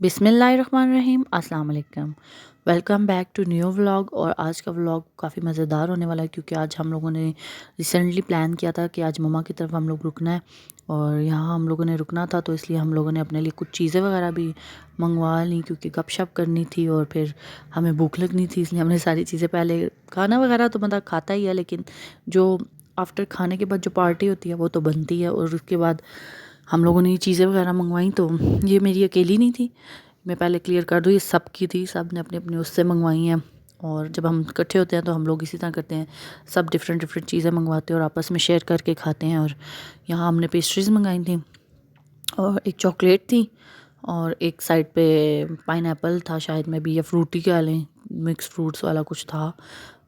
बिस्मिल्लाहिर्रहमानिर्रहीम, अस्सलाम वालेकुम। Welcome back to new vlog. और आज का व्लॉग काफ़ी मज़ेदार होने वाला है क्योंकि आज हम लोगों ने रिसेंटली प्लान किया था कि आज मम्मा की तरफ हम लोग रुकना है और यहाँ हम लोगों ने रुकना था, तो इसलिए हम लोगों ने अपने लिए कुछ चीज़ें वगैरह भी मंगवा ली क्योंकि गपशप करनी थी और फिर हमें भूख लगनी थी, इसलिए हमने सारी चीज़ें पहले, खाना वगैरह तो मतलब खाता ही है लेकिन जो आफ्टर खाने के बाद जो पार्टी होती है वो तो बनती है। और उसके बाद हम लोगों ने ये चीज़ें वगैरह मंगवाई, तो ये मेरी अकेली नहीं थी, मैं पहले क्लियर कर दूँ, ये सब की थी, सब ने अपनी अपनी उससे मंगवाई हैं। और जब हम इकट्ठे होते हैं तो हम लोग इसी तरह करते हैं, सब डिफरेंट डिफरेंट चीज़ें मंगवाते हैं और आपस में शेयर करके खाते हैं। और यहाँ हमने पेस्ट्रीज़ मंगाई थी और एक चॉकलेट थी और एक साइड पे पाइनएप्पल था शायद में भी, या फ्रूटी कह लें, मिक्स फ्रूट्स वाला कुछ था,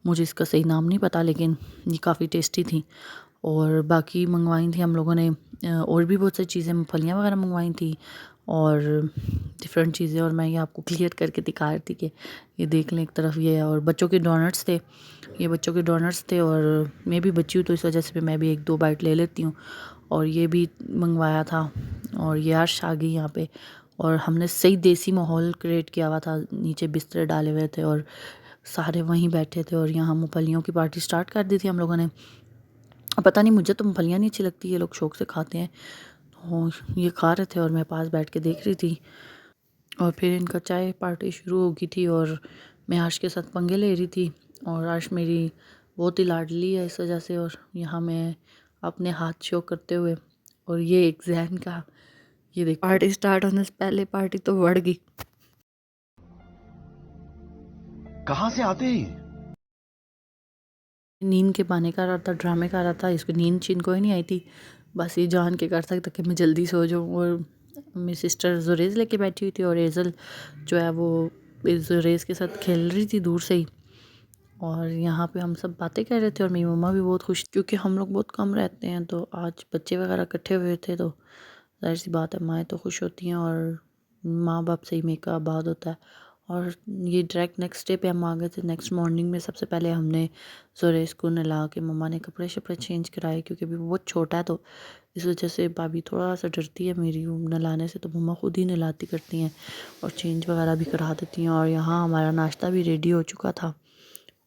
मुझे इसका सही नाम नहीं पता, लेकिन ये काफ़ी टेस्टी थी। और बाकी मंगवाई थी हम लोगों ने और भी बहुत सारी चीज़ें, फलियाँ वगैरह मंगवाई थी और डिफरेंट चीज़ें, और मैं ये आपको क्लियर करके दिखा रही थी कि ये देख लें एक तरफ ये है। और बच्चों के डोनट्स थे, ये बच्चों के डोनट्स थे और मैं भी बच्ची हूँ तो इस वजह से मैं भी एक दो बाइट ले लेती हूँ, और ये भी मंगवाया था। और ये आर्श आ गई यहाँ पे और हमने सही देसी माहौल क्रिएट किया हुआ था, नीचे बिस्तर डाले हुए थे और सारे वहीं बैठे थे और यहाँ मूंगफलियों की पार्टी स्टार्ट कर दी थी हम लोगों ने। पता नहीं, मुझे तो मूंगफलियाँ नहीं अच्छी लगती, ये लोग शौक से खाते हैं, तो ये खा रहे थे और मैं पास बैठ के देख रही थी। और फिर इनका चाय पार्टी शुरू हो गई थी और मैं आर्श के साथ पंगे ले रही थी, और आर्श मेरी बहुत ही लाडली है इस वजह से। और यहाँ मैं अपने हाथ शो करते हुए, और ये एक जहन का, ये देख, पार्टी स्टार्ट होने से पहले पार्टी तो बढ़ गई। कहां से आते हैं? नींद के बहाने कर रहा था, ड्रामे कर रहा था, इसको नींद चीन कोई नहीं आई थी, बस ये जान के कर सकता कि मैं जल्दी सो जाऊँ। और मेरी सिस्टर जुरेज़ लेके बैठी हुई थी और एज़ल जो है वो इस जुरेज़ के साथ खेल रही थी दूर से ही। और यहाँ पे हम सब बातें कर रहे थे और मेरी मम्मा भी बहुत खुश, क्योंकि हम लोग बहुत कम रहते हैं तो आज बच्चे वगैरह इकट्ठे हुए थे, तो ज़ाहिर सी बात है माएँ तो खुश होती हैं और माँ बाप से ही मेका आबाद होता है। और ये डायरेक्ट नेक्स्ट डे पे हम आ गए थे। नेक्स्ट मॉर्निंग में सबसे पहले हमने जुरेज़ को नहला के, मम्मा ने कपड़े शपड़े चेंज कराए क्योंकि अभी वो बहुत छोटा है, तो इस वजह से भाभी थोड़ा सा डरती है मेरी नहलाने से, तो मम्मा खुद ही नहलाती करती हैं और चेंज वगैरह भी करा देती हैं। और यहाँ हमारा नाश्ता भी रेडी हो चुका था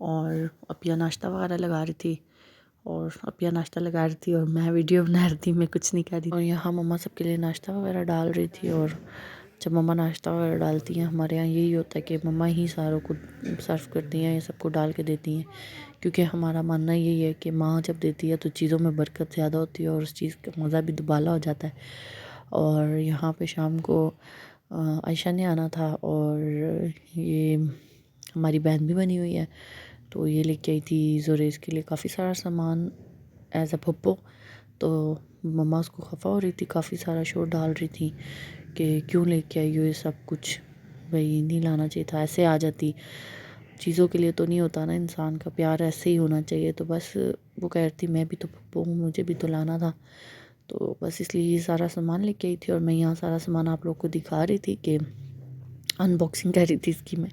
और अपिया नाश्ता वगैरह लगा रही थी, और अपिया नाश्ता लगा रही थी और मैं वीडियो बना रही थी, मैं कुछ नहीं कर रही। और यहाँ मम्मा सबके लिए नाश्ता वगैरह डाल रही थी, और जब मम्मा नाश्ता वगैरह डालती हैं, हमारे यहाँ यही होता है कि मम्मा ही सारों को सर्व करती हैं, ये सबको डाल के देती हैं, क्योंकि हमारा मानना यही है कि माँ जब देती है तो चीज़ों में बरकत ज़्यादा होती है और उस चीज़ का मज़ा भी दुबाला हो जाता है। और यहाँ पे शाम को आयशा ने आना था और ये हमारी बहन भी बनी हुई है, तो ये लेके आई थी जुरेज़ के लिए काफ़ी सारा सामान एज अ पप्पो। तो मम्मा उसको खफा हो रही थी, काफ़ी सारा शोर डाल रही थी कि क्यों लेके आई हो ये सब कुछ, भाई नहीं लाना चाहिए था, ऐसे आ जाती, चीज़ों के लिए तो नहीं होता ना, इंसान का प्यार ऐसे ही होना चाहिए। तो बस वो कह रही थी मैं भी तो पप्पो हूँ, मुझे भी तो लाना था, तो बस इसलिए ये सारा सामान लेके आई थी। और मैं यहाँ सारा सामान आप लोग को दिखा रही थी कि अनबॉक्सिंग कर रही थी इसकी मैं,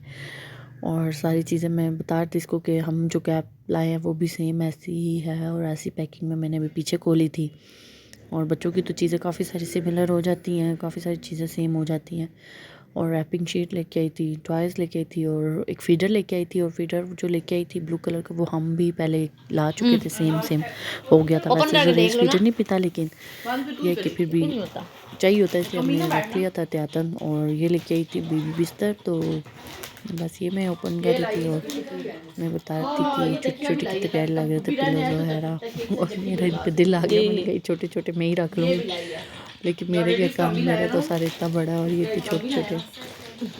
और सारी चीज़ें मैं बता रही थी इसको कि हम जो कैप लाए हैं वो भी सेम ऐसी ही है और ऐसी पैकिंग में मैंने अभी पीछे खोली थी। और बच्चों की तो चीज़ें काफ़ी सारी सिमिलर हो जाती हैं, काफ़ी सारी चीज़ें सेम हो जाती हैं। और रैपिंग शीट लेके आई थी, टॉयज़ लेके आई थी और एक फीडर लेके आई थी, और फीडर जो लेके आई थी ब्लू कलर का वो हम भी पहले ला चुके थे, सेम सेम हो गया था। वैसे जो रेस फीडर नहीं पीता, लेकिन ये कि फिर भी चाहिए होता है इसलिए हमने रख लिया था एहतियातन। और ये लेके आई थी बेबी बिस्तर, तो बस ये मैं ओपन कर रही थी और मैं बता रही थी कि छोटे छोटे कितने प्यारे लग रहे थे पिलोज वगैरह, और मेरा इन पे दिल आ गया, मैंने कहा छोटे छोटे मैं ही रख लूँगी, लेकिन मेरे क्या काम, मेरा तो सारे इतना बड़ा और ये इतने छोटे छोटे।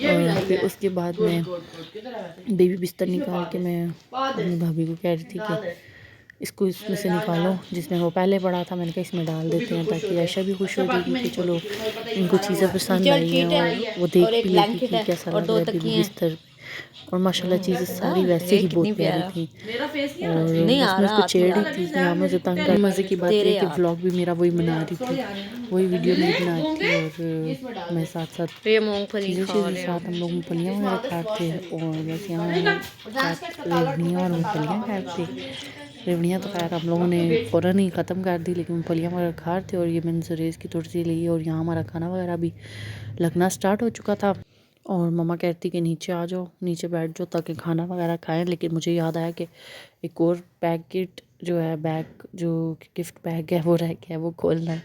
और फिर उसके बाद मैं बेबी बिस्तर निकाल के मैं अपनी भाभी को कह रही थी कि इसको इसमें से निकालो, जिसमें वो पहले पड़ा था, मैंने कहा इसमें डाल देते हैं ताकि आयशा भी खुश हो जाएगी कि चलो इनको चीज़ें पसंद आई हैं और वो देख भी लेगी कि कैसा लग रहा है बेबी बिस्तर। और माशाल्लाह चीज़ें सारी वैसे ही बहुत प्यारी थी। और बस मैं उसको छेड़ रही थी कि हाँ मुझे तंग कर। मज़े की बात है कि व्लॉग भी मेरा वही बना रही थी, वही वीडियो नहीं बना रही थी। और मैं साथ साथ चीज़ों के साथ हम लोग मूँगफलियाँ वगैरह काटते और बस यहाँ रेवड़ियाँ और मूँगफलियाँ काटते। रेवड़ियाँ तो खैर हम लोगों ने फ़ौरन ही ख़त्म कर दी, लेकिन मूँगफलियाँ वगैरह खा रहे थे। और ये मैंने सुरेश की थोड़ी सी ली और यहाँ हमारा खाना वगैरह भी लगना स्टार्ट हो चुका था। और मम्मा कहती कि नीचे आ जाओ, नीचे बैठ जाओ ताकि खाना वगैरह खाएं। लेकिन मुझे याद आया कि एक और पैकेट जो है बैग, जो गिफ्ट बैग है वो रह गया है, वो खोलना है।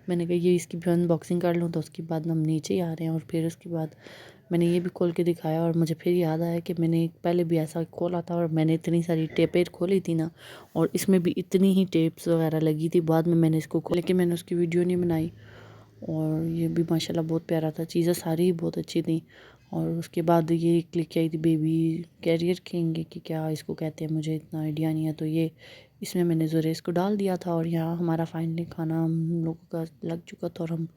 मैंने कहा ये इसकी भी अनबॉक्सिंग कर लूँ, तो उसके बाद हम नीचे ही आ रहे हैं। और फिर उसके बाद मैंने ये भी खोल के दिखाया और मुझे फिर याद आया कि मैंने पहले भी ऐसा खोला था और मैंने इतनी सारी टेपें खोली थी ना, और इसमें भी इतनी ही टेप्स वगैरह लगी थी। बाद में मैंने इसको खोला, लेकिन मैंने उसकी वीडियो नहीं बनाई। और ये भी माशाल्लाह बहुत प्यारा था, चीज़ें सारी ही बहुत अच्छी थी। और उसके बाद ये क्लिक आई थी बेबी कैरियर कहेंगे कि क्या इसको कहते हैं, मुझे इतना आइडिया नहीं है। तो ये इसमें मैंने ज़ुरेस को डाल दिया था। और यहाँ हमारा फाइनली खाना हम लोगों का लग चुका था और हम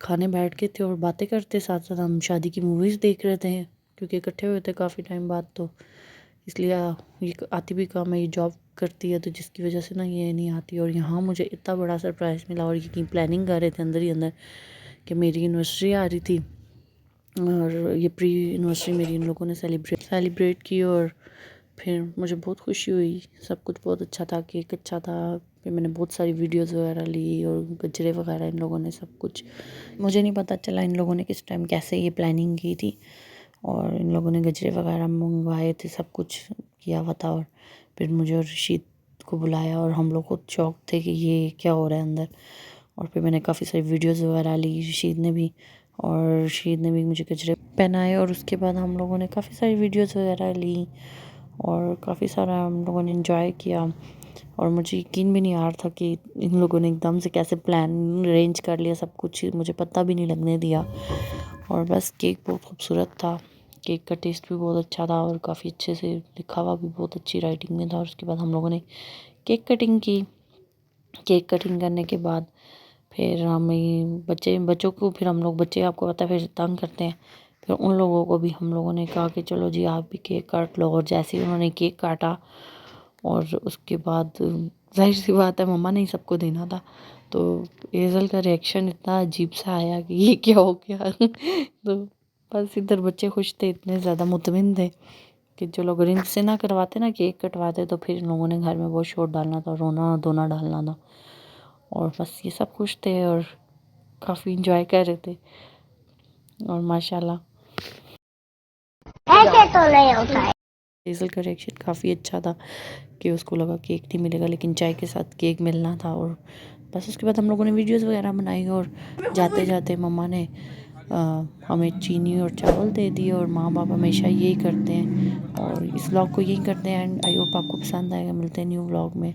खाने बैठ के थे और बातें करते, साथ साथ हम शादी की मूवीज़ देख रहे थे क्योंकि इकट्ठे हुए थे काफ़ी टाइम बाद। तो इसलिए ये आती भी कम है, ये जॉब करती है, तो जिसकी वजह से ना ये नहीं आती। और यहाँ मुझे इतना बड़ा सरप्राइज़ मिला और यकीन प्लानिंग कर रहे थे अंदर ही अंदर कि मेरी एनिवर्सरी आ रही थी। और ये प्री एनिवर्सरी मेरी इन लोगों ने सेलिब्रेट की। और फिर मुझे बहुत खुशी हुई, सब कुछ बहुत अच्छा था, केक अच्छा था। फिर मैंने बहुत सारी वीडियोस वगैरह ली और गजरे वगैरह इन लोगों ने सब कुछ, मुझे नहीं पता चला इन लोगों ने किस टाइम कैसे ये प्लानिंग की थी। और इन लोगों ने गजरे वगैरह मंगवाए थे, सब कुछ किया हुआ था। और फिर मुझे और रशीद को बुलाया और हम लोग खुद शौक थे कि ये क्या हो रहा है अंदर। और फिर मैंने काफ़ी सारी वीडियोस वगैरह ली, रशीद ने भी, और रशीद ने भी मुझे गजरे पहनाए। और उसके बाद हम लोगों ने काफ़ी सारी वीडियोस वगैरह ली और काफ़ी सारा हम लोगों ने एंजॉय किया। और मुझे यकीन भी नहीं आ रहा था कि इन लोगों ने एकदम से कैसे प्लान अरेंज कर लिया, सब कुछ मुझे पता भी नहीं लगने दिया। और बस केक बहुत खूबसूरत था, केक का टेस्ट भी बहुत अच्छा था और काफ़ी अच्छे से लिखा हुआ भी बहुत अच्छी राइटिंग में था। और उसके बाद हम लोगों ने केक कटिंग की। केक कटिंग करने के बाद फिर हमें बच्चों को, फिर हम लोग बच्चे आपको पता है फिर तंग करते हैं। फिर उन लोगों को भी हम लोगों ने कहा कि चलो जी आप भी केक काट लो। और जैसे ही उन्होंने केक काटा और उसके बाद जाहिर सी बात है मम्मा ने ही सबको देना था, तो एज़ल का रिएक्शन इतना अजीब सा आया कि ये क्या हो गया। तो बस इधर बच्चे खुश थे, इतने ज़्यादा मुतमिन थे कि चलो अगर इनसे ना करवाते ना केक कटवाते तो फिर इन लोगों ने घर में बहुत शोर डालना था, रोना धोना डालना था। और बस ये सब खुश थे और काफ़ी इंजॉय कर रहे थे। और माशाल्लाह ऐसे तो नहीं होता है। एज़ल का रिएक्शन काफ़ी अच्छा था कि उसको लगा केक नहीं मिलेगा, लेकिन चाय के साथ केक मिलना था। और बस उसके बाद हम लोगों ने वीडियोस वगैरह बनाई और जाते जाते मम्मा ने हमें चीनी और चावल दे दिए। और माँ बाप हमेशा यही करते हैं और इस व्लॉग को यही करते हैं। एंड आई होप आपको पसंद आएगा। मिलते हैं न्यू व्लॉग में।